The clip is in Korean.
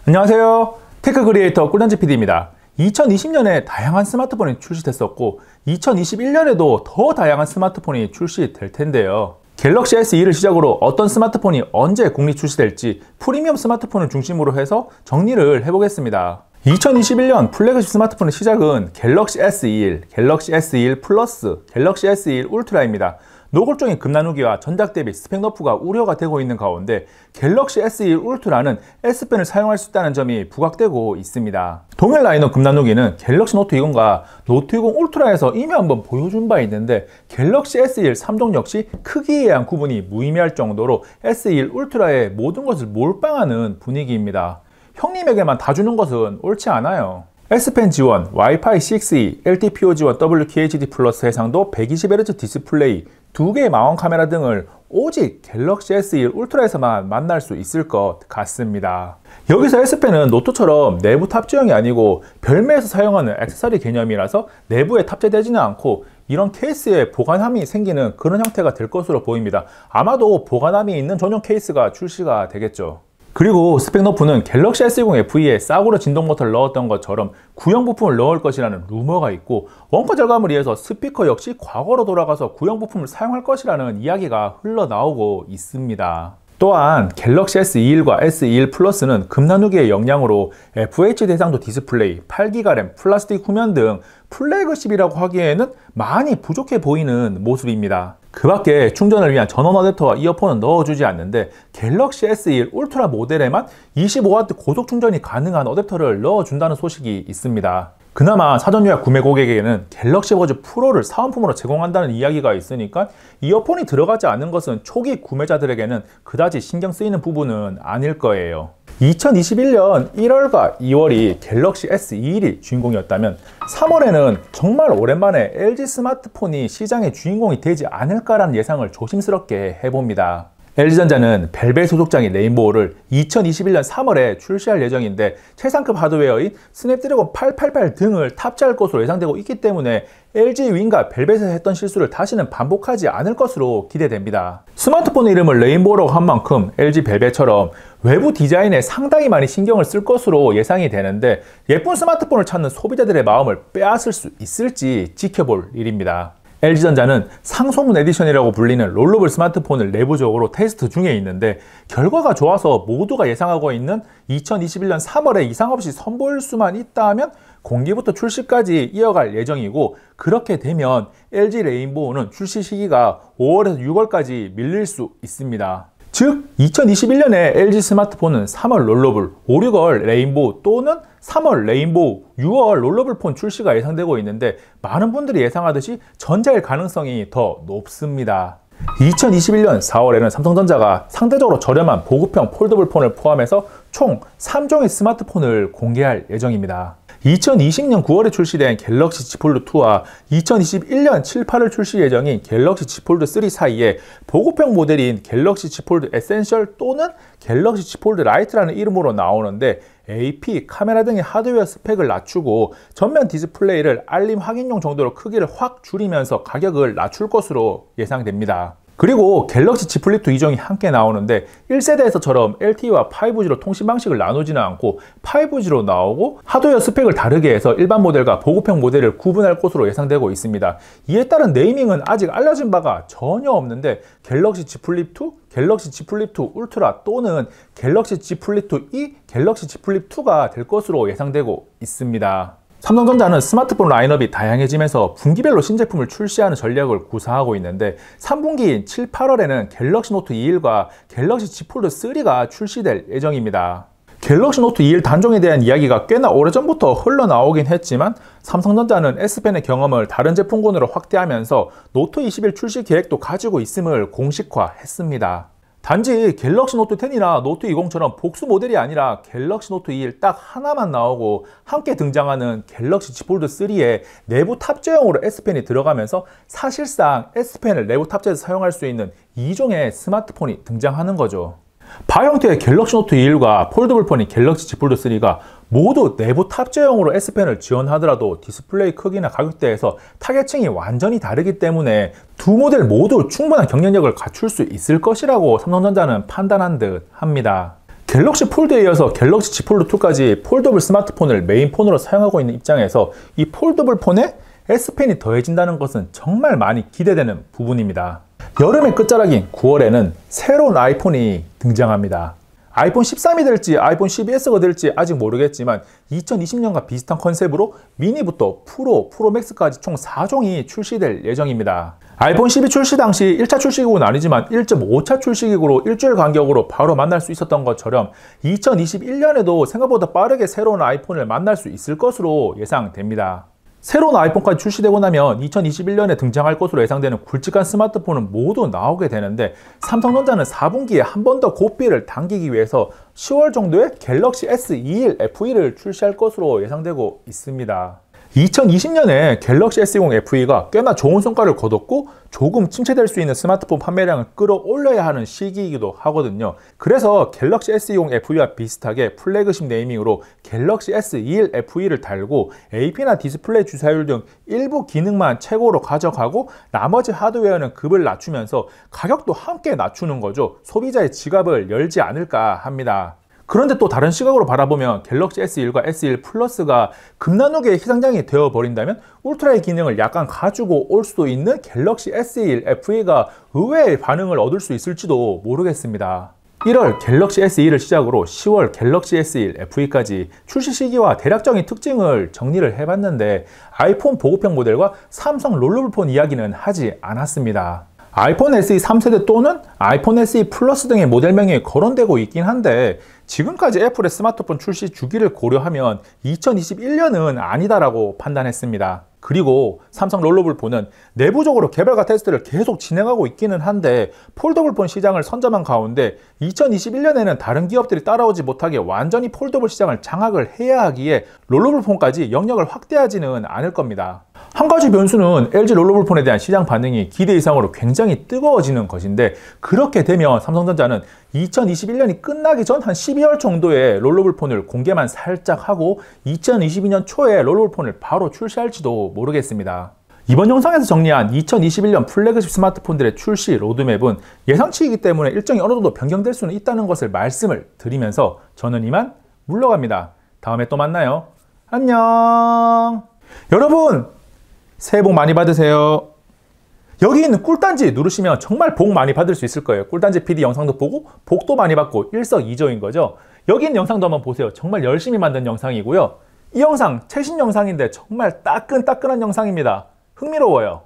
안녕하세요. 테크 크리에이터 꿀단지 PD입니다. 2020년에 다양한 스마트폰이 출시됐었고 2021년에도 더 다양한 스마트폰이 출시될 텐데요. 갤럭시 S2를 시작으로 어떤 스마트폰이 언제 공식 출시될지 프리미엄 스마트폰을 중심으로 해서 정리를 해보겠습니다. 2021년 플래그십 스마트폰의 시작은 갤럭시 S21, 갤럭시 S21 플러스, 갤럭시 S21 울트라입니다. 노골적인 급나누기와 전작 대비 스펙 너프가 우려가 되고 있는 가운데 갤럭시 S21 울트라는 S펜을 사용할 수 있다는 점이 부각되고 있습니다. 동일 라인업 급나누기는 갤럭시 노트 20과 노트 20 울트라에서 이미 한번 보여준 바 있는데 갤럭시 S21 3종 역시 크기에 의한 구분이 무의미할 정도로 S21 울트라의 모든 것을 몰빵하는 분위기입니다. 형님에게만 다 주는 것은 옳지 않아요. S펜 지원, 와이파이 6E, LTPO 지원, WQHD 플러스 해상도, 120Hz 디스플레이, 2개의 망원 카메라 등을 오직 갤럭시 S21 울트라에서만 만날 수 있을 것 같습니다. 여기서 S펜은 노트처럼 내부 탑재형이 아니고 별매에서 사용하는 액세서리 개념이라서 내부에 탑재되지는 않고 이런 케이스에 보관함이 생기는 그런 형태가 될 것으로 보입니다. 아마도 보관함이 있는 전용 케이스가 출시가 되겠죠. 그리고 스펙 너프는 갤럭시 S20 FE에 싸구려 진동 모터를 넣었던 것처럼 구형 부품을 넣을 것이라는 루머가 있고 원가 절감을 위해서 스피커 역시 과거로 돌아가서 구형 부품을 사용할 것이라는 이야기가 흘러나오고 있습니다. 또한 갤럭시 S21과 S21 플러스는 급나누기의 역량으로 FHD 해상도 디스플레이, 8GB 램, 플라스틱 후면 등 플래그십이라고 하기에는 많이 부족해 보이는 모습입니다. 그 밖에 충전을 위한 전원 어댑터와 이어폰은 넣어주지 않는데 갤럭시 S21 울트라 모델에만 25W 고속 충전이 가능한 어댑터를 넣어준다는 소식이 있습니다. 그나마 사전 예약 구매 고객에게는 갤럭시 버즈 프로를 사은품으로 제공한다는 이야기가 있으니까 이어폰이 들어가지 않은 것은 초기 구매자들에게는 그다지 신경 쓰이는 부분은 아닐 거예요. 2021년 1월과 2월이 갤럭시 S21이 주인공이었다면 3월에는 정말 오랜만에 LG 스마트폰이 시장의 주인공이 되지 않을까라는 예상을 조심스럽게 해봅니다. LG전자는 벨벳 소속장인 레인보우를 2021년 3월에 출시할 예정인데 최상급 하드웨어인 스냅드래곤 888 등을 탑재할 것으로 예상되고 있기 때문에 LG 윈과 벨벳에서 했던 실수를 다시는 반복하지 않을 것으로 기대됩니다. 스마트폰 이름을 레인보우라고 한 만큼 LG 벨벳처럼 외부 디자인에 상당히 많이 신경을 쓸 것으로 예상이 되는데 예쁜 스마트폰을 찾는 소비자들의 마음을 빼앗을 수 있을지 지켜볼 일입니다. LG전자는 상소문 에디션이라고 불리는 롤러블 스마트폰을 내부적으로 테스트 중에 있는데 결과가 좋아서 모두가 예상하고 있는 2021년 3월에 이상 없이 선보일 수만 있다면 공개부터 출시까지 이어갈 예정이고 그렇게 되면 LG 레인보우는 출시 시기가 5월에서 6월까지 밀릴 수 있습니다. 즉 2021년에 LG 스마트폰은 3월 롤러블, 5, 6월 레인보우 또는 3월 레인보우, 6월 롤러블 폰 출시가 예상되고 있는데 많은 분들이 예상하듯이 전자일 가능성이 더 높습니다. 2021년 4월에는 삼성전자가 상대적으로 저렴한 보급형 폴더블 폰을 포함해서 총 3종의 스마트폰을 공개할 예정입니다. 2020년 9월에 출시된 갤럭시 Z 폴드2와 2021년 7, 8월 출시 예정인 갤럭시 Z 폴드3 사이에 보급형 모델인 갤럭시 Z 폴드 에센셜 또는 갤럭시 Z 폴드 라이트라는 이름으로 나오는데 AP, 카메라 등의 하드웨어 스펙을 낮추고 전면 디스플레이를 알림 확인용 정도로 크기를 확 줄이면서 가격을 낮출 것으로 예상됩니다. 그리고 갤럭시 Z 플립 2 이종이 함께 나오는데 1세대에서처럼 LTE와 5G로 통신 방식을 나누지는 않고 5G로 나오고 하드웨어 스펙을 다르게 해서 일반 모델과 보급형 모델을 구분할 것으로 예상되고 있습니다. 이에 따른 네이밍은 아직 알려진 바가 전혀 없는데 갤럭시 Z 플립 2, 갤럭시 Z 플립 2 울트라 또는 갤럭시 Z 플립 2E, 갤럭시 Z 플립 2가 될 것으로 예상되고 있습니다. 삼성전자는 스마트폰 라인업이 다양해지면서 분기별로 신제품을 출시하는 전략을 구사하고 있는데 3분기인 7, 8월에는 갤럭시 노트 21과 갤럭시 Z 폴드 3가 출시될 예정입니다. 갤럭시 노트 21 단종에 대한 이야기가 꽤나 오래전부터 흘러나오긴 했지만 삼성전자는 S펜의 경험을 다른 제품군으로 확대하면서 노트 21 출시 계획도 가지고 있음을 공식화했습니다. 단지 갤럭시 노트 10이나 노트 20처럼 복수 모델이 아니라 갤럭시 노트 21 딱 하나만 나오고 함께 등장하는 갤럭시 Z 폴드 3에 내부 탑재형으로 S펜이 들어가면서 사실상 S펜을 내부 탑재해서 사용할 수 있는 2종의 스마트폰이 등장하는 거죠. 바 형태의 갤럭시 노트 21과 폴더블 폰인 갤럭시 Z 폴드 3가 모두 내부 탑재형으로 S펜을 지원하더라도 디스플레이 크기나 가격대에서 타겟층이 완전히 다르기 때문에 두 모델 모두 충분한 경쟁력을 갖출 수 있을 것이라고 삼성전자는 판단한 듯 합니다. 갤럭시 폴드에 이어서 갤럭시 Z 폴드2까지 폴더블 스마트폰을 메인폰으로 사용하고 있는 입장에서 이 폴더블 폰에 S펜이 더해진다는 것은 정말 많이 기대되는 부분입니다. 여름의 끝자락인 9월에는 새로운 아이폰이 등장합니다. 아이폰 13이 될지 아이폰 12S가 될지 아직 모르겠지만 2020년과 비슷한 컨셉으로 미니부터 프로, 프로맥스까지 총 4종이 출시될 예정입니다. 아이폰 12 출시 당시 1차 출시기구는 아니지만 1.5차 출시기구로 일주일 간격으로 바로 만날 수 있었던 것처럼 2021년에도 생각보다 빠르게 새로운 아이폰을 만날 수 있을 것으로 예상됩니다. 새로운 아이폰까지 출시되고 나면 2021년에 등장할 것으로 예상되는 굵직한 스마트폰은 모두 나오게 되는데 삼성전자는 4분기에 한 번 더 고삐를 당기기 위해서 10월 정도에 갤럭시 S21 FE를 출시할 것으로 예상되고 있습니다. 2020년에 갤럭시 S20 FE가 꽤나 좋은 성과를 거뒀고 조금 침체될 수 있는 스마트폰 판매량을 끌어올려야 하는 시기이기도 하거든요. 그래서 갤럭시 S20 FE와 비슷하게 플래그십 네이밍으로 갤럭시 S21 FE를 달고 AP나 디스플레이 주사율 등 일부 기능만 최고로 가져가고 나머지 하드웨어는 급을 낮추면서 가격도 함께 낮추는 거죠. 소비자의 지갑을 열지 않을까 합니다. 그런데 또 다른 시각으로 바라보면 갤럭시 S1과 S1 플러스가 급나누게 희생장이 되어버린다면 울트라의 기능을 약간 가지고 올 수도 있는 갤럭시 S1 FE가 의외의 반응을 얻을 수 있을지도 모르겠습니다. 1월 갤럭시 S2를 시작으로 10월 갤럭시 S1 FE까지 출시 시기와 대략적인 특징을 정리를 해봤는데 아이폰 보급형 모델과 삼성 롤러블폰 이야기는 하지 않았습니다. 아이폰 SE 3세대 또는 아이폰 SE 플러스 등의 모델명이 거론되고 있긴 한데 지금까지 애플의 스마트폰 출시 주기를 고려하면 2021년은 아니다라고 판단했습니다. 그리고 삼성 롤러블폰은 내부적으로 개발과 테스트를 계속 진행하고 있기는 한데 폴더블폰 시장을 선점한 가운데 2021년에는 다른 기업들이 따라오지 못하게 완전히 폴더블 시장을 장악을 해야 하기에 롤러블폰까지 영역을 확대하지는 않을 겁니다. 한 가지 변수는 LG 롤러블폰에 대한 시장 반응이 기대 이상으로 굉장히 뜨거워지는 것인데 그렇게 되면 삼성전자는 2021년이 끝나기 전 한 12월 정도에 롤러블폰을 공개만 살짝 하고 2022년 초에 롤러블폰을 바로 출시할지도 모르겠습니다. 이번 영상에서 정리한 2021년 플래그십 스마트폰들의 출시 로드맵은 예상치이기 때문에 일정이 어느 정도 변경될 수는 있다는 것을 말씀을 드리면서 저는 이만 물러갑니다. 다음에 또 만나요. 안녕. 여러분 새해 복 많이 받으세요. 여기 있는 꿀단지 누르시면 정말 복 많이 받을 수 있을 거예요. 꿀단지 PD 영상도 보고 복도 많이 받고 일석이조인 거죠. 여기 있는 영상도 한번 보세요. 정말 열심히 만든 영상이고요. 이 영상 최신 영상인데 정말 따끈따끈한 영상입니다. 흥미로워요.